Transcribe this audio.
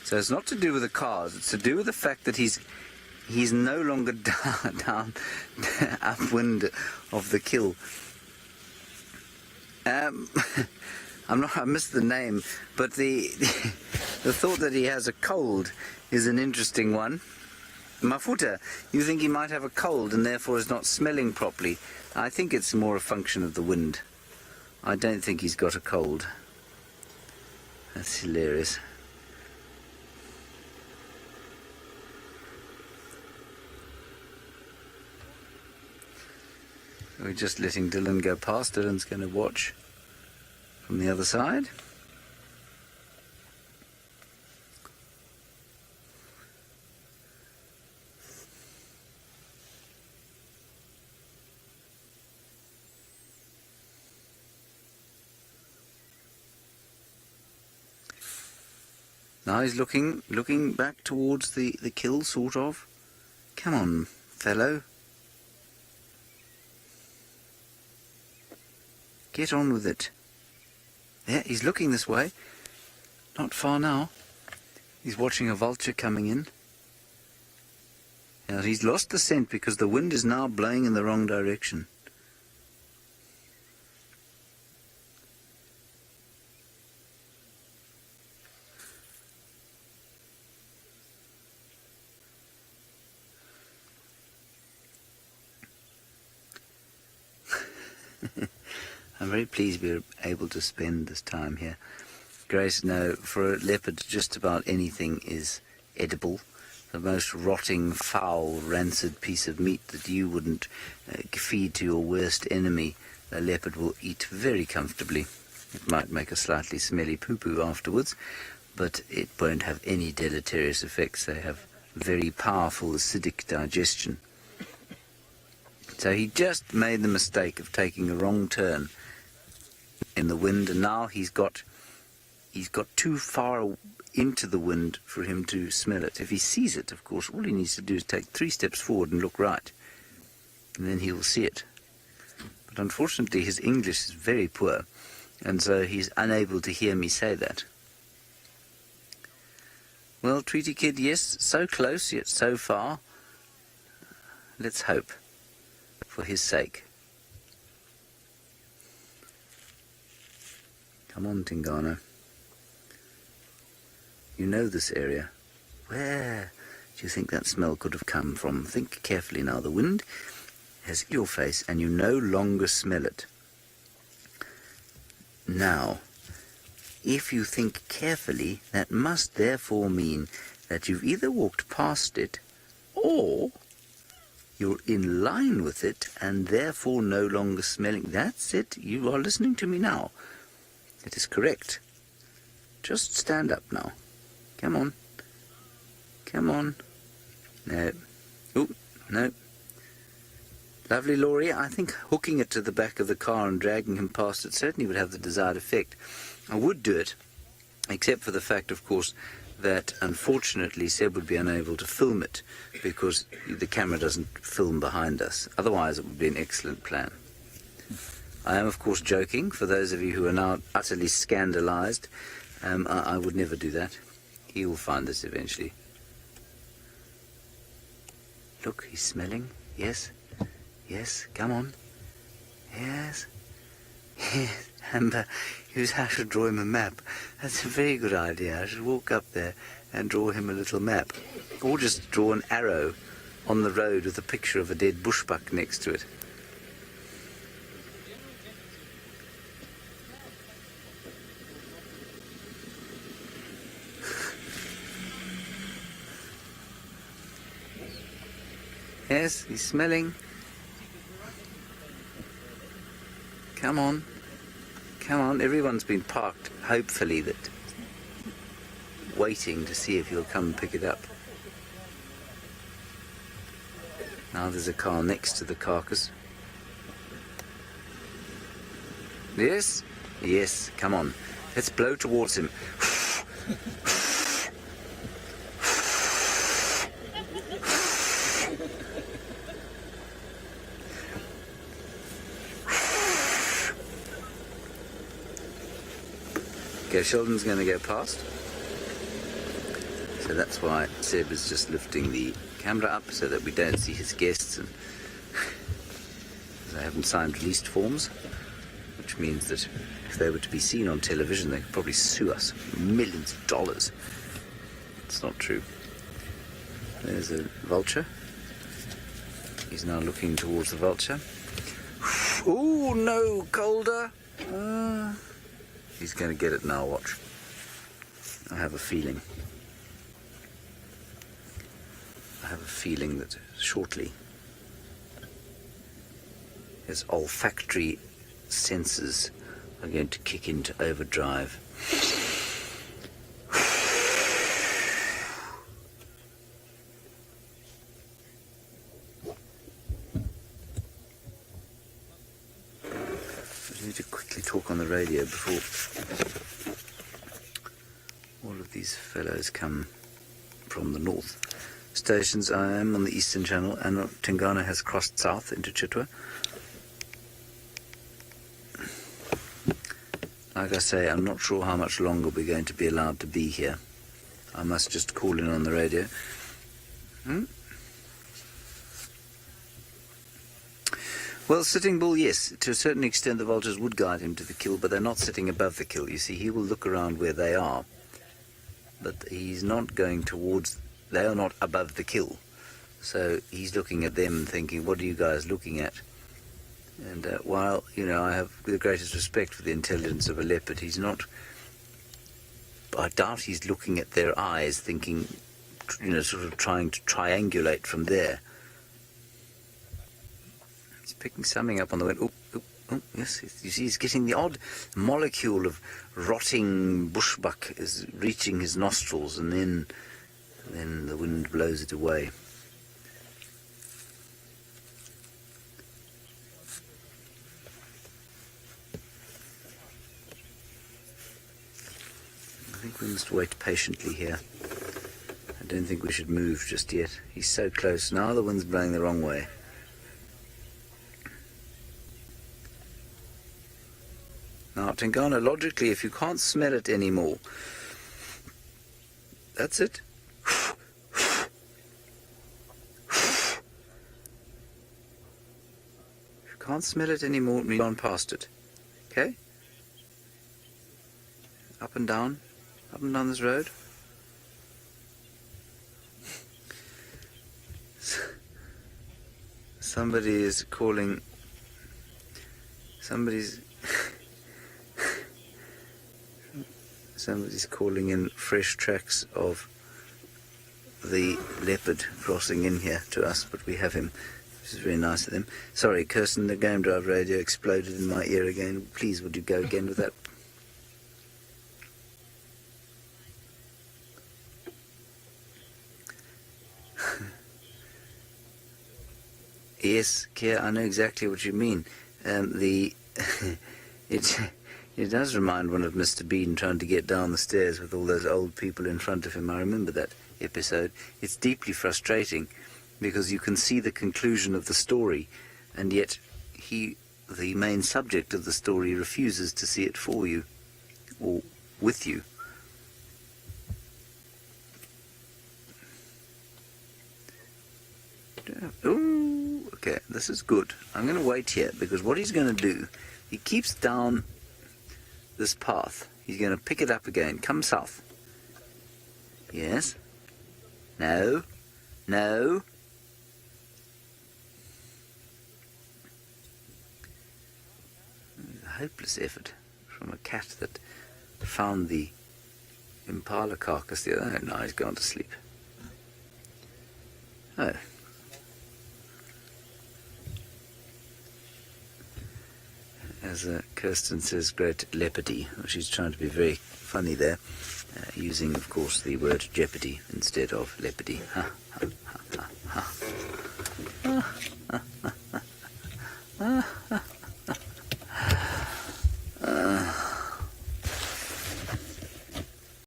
So it's not to do with the cars, it's to do with the fact that he's no longer down upwind of the kill. I missed the name, but the thought that he has a cold is an interesting one. Mafuta, you think he might have a cold and therefore is not smelling properly. I think it's more a function of the wind. I don't think he's got a cold. That's hilarious. We're just letting Dylan go past. Dylan's going to watch from the other side. Now he's looking back towards the kill, sort of. Come on, fellow. Get on with it. Yeah, he's looking this way. Not far now. He's watching a vulture coming in. Now he's lost the scent because the wind is now blowing in the wrong direction. I'm very pleased we're able to spend this time here. Grace, no, for a leopard just about anything is edible. The most rotting, foul, rancid piece of meat that you wouldn't feed to your worst enemy, a leopard will eat very comfortably. It might make a slightly smelly poo-poo afterwards, but it won't have any deleterious effects. They have very powerful acidic digestion. So he just made the mistake of taking a wrong turn in the wind, and now he's got too far into the wind for him to smell it. If he sees it, of course, all he needs to do is take 3 steps forward and look right, and then he will see it. But unfortunately his English is very poor, and so he's unable to hear me say that. Well, Treaty Kid, yes, so close yet so far. Let's hope, for his sake. Come on, Tingana. You know this area. Where do you think that smell could have come from? Think carefully now. The wind has hit your face and you no longer smell it. Now, if you think carefully, that must therefore mean that you've either walked past it or you're in line with it and therefore no longer smelling. That's it. You are listening to me now. It is correct. Just stand up now. Come on. Come on. No. Oh, no. Lovely, Laurie. I think hooking it to the back of the car and dragging him past it certainly would have the desired effect. I would do it, except for the fact, of course, that unfortunately Seb would be unable to film it because the camera doesn't film behind us. Otherwise it would be an excellent plan. I am, of course, joking. For those of you who are now utterly scandalized, I would never do that. He will find this eventually. Look, he's smelling. Yes. Yes, come on. Yes. Yes. Amber, I should draw him a map. That's a very good idea. I should walk up there and draw him a little map. Or just draw an arrow on the road with a picture of a dead bushbuck next to it. Yes, he's smelling. Come on. Come on, everyone's been parked, hopefully, that waiting to see if he'll come and pick it up. Now there's a car next to the carcass. Yes? Yes, come on. Let's blow towards him. Okay, Sheldon's going to go past. So that's why Seb is just lifting the camera up so that we don't see his guests, and they haven't signed released forms, which means that if they were to be seen on television, they could probably sue us millions of dollars. It's not true. There's a vulture. He's now looking towards the vulture. Oh no, colder. He's going to get it now, watch. I have a feeling. That shortly his olfactory senses are going to kick into overdrive. I need to quickly talk on the radio before all of these fellows come from the north. Stations, I am on the Eastern Channel, and Tingana has crossed south into Chitwa. Like I say, I'm not sure how much longer we're going to be allowed to be here. I must just call in on the radio. Well, Sitting Bull, yes, to a certain extent the vultures would guide him to the kill, but they're not sitting above the kill. You see, he will look around where they are, but he's not going towards. They are not above the kill, so he's looking at them and thinking, what are you guys looking at? And while, I have the greatest respect for the intelligence of a leopard, he's not, I doubt he's looking at their eyes thinking, sort of trying to triangulate from there. He's picking something up on the wind. Oh, yes, you see he's getting the odd molecule of rotting bushbuck is reaching his nostrils, and then the wind blows it away. I think we must wait patiently here. I don't think we should move just yet. He's so close. Now the wind's blowing the wrong way. Now, Tingana, logically, if you can't smell it anymore, that's it. Can't smell it anymore, we've gone past it. Okay? Up and down this road. Somebody is calling. Somebody's calling in fresh tracks of the leopard crossing in here to us, but we have him. Which is very nice of them. Sorry, Kirsten, the Game Drive radio exploded in my ear again. Please, would you go again with that? Yes, Keir, I know exactly what you mean. It does remind one of Mr. Bean trying to get down the stairs with all those old people in front of him. I remember that episode. It's deeply frustrating, because you can see the conclusion of the story, and yet the main subject of the story, refuses to see it for you, or with you. Ooh, okay, this is good. I'm going to wait here, because what he's going to do, he keeps down this path. He's going to pick it up again. Come south. Yes. No. No. A hopeless effort from a cat that found the impala carcass the other. Oh, no, he's gone to sleep. Oh. As Kirsten says, great leopardy. Well, she's trying to be very funny there, using, of course, the word jeopardy instead of leopardy. Ha, ha, ha, ha, ha. Ah.